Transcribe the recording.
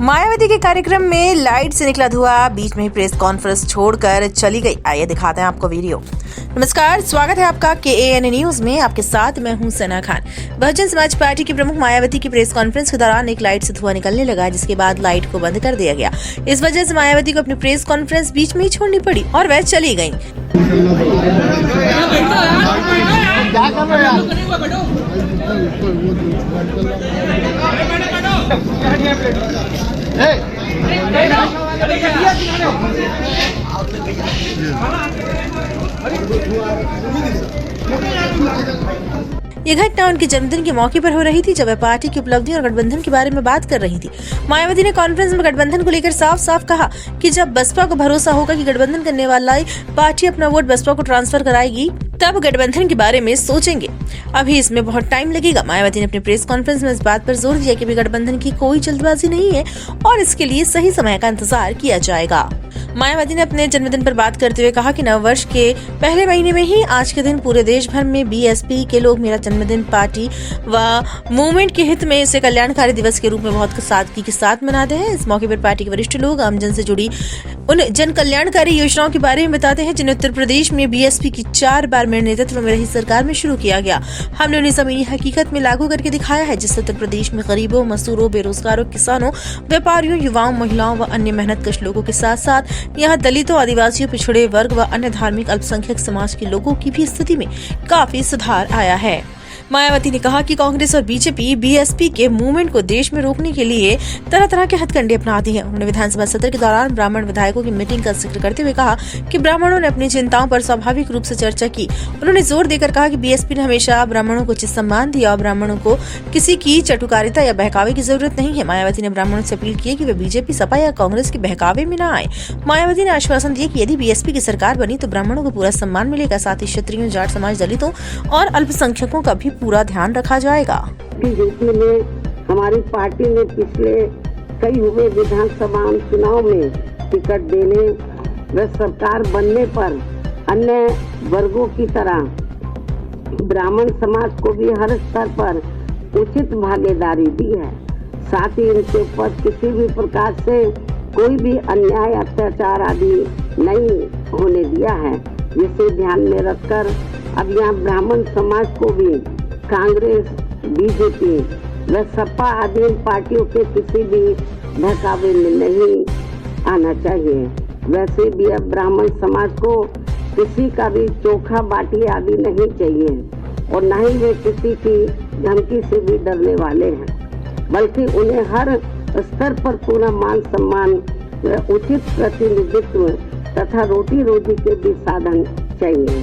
मायावती के कार्यक्रम में लाइट से निकला धुआं, बीच में ही प्रेस कॉन्फ्रेंस छोड़कर चली गई। आइए दिखाते हैं आपको वीडियो। नमस्कार, स्वागत है आपका KAN न्यूज में। आपके साथ मैं हूं सना खान। बहुजन समाज पार्टी की प्रमुख मायावती की प्रेस कॉन्फ्रेंस के दौरान एक लाइट से धुआं निकलने लगा, जिसके बाद लाइट को बंद कर दिया गया। इस वजह से मायावती को अपनी प्रेस कॉन्फ्रेंस बीच में ही छोड़नी पड़ी और वह चली गयी। ये घटना उनके जन्मदिन के मौके पर हो रही थी, जब वह पार्टी की उपलब्धियों और गठबंधन के बारे में बात कर रही थी। मायावती ने कॉन्फ्रेंस में गठबंधन को लेकर साफ साफ कहा कि जब बसपा को भरोसा होगा कि गठबंधन करने वाला पार्टी अपना वोट बसपा को ट्रांसफर कराएगी, तब गठबंधन के बारे में सोचेंगे। अभी इसमें बहुत टाइम लगेगा। मायावती ने अपनी प्रेस कॉन्फ्रेंस में इस बात पर जोर दिया कि अभी गठबंधन की कोई जल्दबाजी नहीं है और इसके लिए सही समय का इंतजार किया जाएगा। मायावती ने अपने जन्मदिन पर बात करते हुए कहा कि नववर्ष के पहले महीने में ही आज के दिन पूरे देश भर में BSP के लोग मेरा जन्मदिन पार्टी व मूवमेंट के हित में इसे कल्याणकारी दिवस के रूप में बहुत सादगी के साथ मनाते हैं। इस मौके पर पार्टी के वरिष्ठ लोग आमजन से जुड़ी उन जन कल्याणकारी योजनाओं के बारे में बताते हैं जिन्हें उत्तर प्रदेश में BSP की 4 बार मेरे नेतृत्व में रही सरकार में शुरू किया गया। हमने उन्हें जमीनी हकीकत में लागू करके दिखाया है, जिससे उत्तर प्रदेश में गरीबों, मजदूरों, बेरोजगारों, किसानों, व्यापारियों, युवाओं, महिलाओं व अन्य मेहनतकश लोगों के साथ साथ यहाँ दलितों, आदिवासियों, पिछड़े वर्ग व अन्य धार्मिक अल्पसंख्यक समाज के लोगों की भी स्थिति में काफी सुधार आया है। मायावती ने कहा कि कांग्रेस और BJP BSP के मूवमेंट को देश में रोकने के लिए तरह तरह के हथकंडे अपनाती है। उन्होंने विधानसभा सत्र के दौरान ब्राह्मण विधायकों की मीटिंग का जिक्र करते हुए कहा कि ब्राह्मणों ने अपनी चिंताओं पर स्वाभाविक रूप से चर्चा की। उन्होंने जोर देकर कहा कि BSP ने हमेशा ब्राह्मणों को उचित सम्मान दिया और ब्राह्मणों को किसी की चटुकारिता या बहकावे की जरूरत नहीं है। मायावती ने ब्राह्मणों से अपील की कि वे BJP, सपा या कांग्रेस के बहकावे में न आए। मायावती ने आश्वासन दिया कि यदि BSP की सरकार बनी तो ब्राह्मणों को पूरा सम्मान मिलेगा, साथ ही क्षत्रियों, जाट समाज, दलितों और अल्पसंख्यकों का भी पूरा ध्यान रखा जाएगा। में हमारी पार्टी ने पिछले कई हुए विधानसभा चुनाव में टिकट देने व सरकार बनने पर अन्य वर्गों की तरह ब्राह्मण समाज को भी हर स्तर पर उचित भागीदारी दी है। साथ ही इनके ऊपर किसी भी प्रकार से कोई भी अन्याय, अत्याचार आदि नहीं होने दिया है, जिसे ध्यान में रखकर अब यहाँ ब्राह्मण समाज को भी कांग्रेस, BJP व सपा आदि पार्टियों के किसी भी बहकावे में नहीं आना चाहिए। वैसे भी अब ब्राह्मण समाज को किसी का भी चोखा बाटी आदि नहीं चाहिए और न ही वे किसी की धमकी से भी डरने वाले हैं, बल्कि उन्हें हर स्तर पर पूरा मान सम्मान व उचित प्रतिनिधित्व तथा रोटी रोजी के भी साधन चाहिए।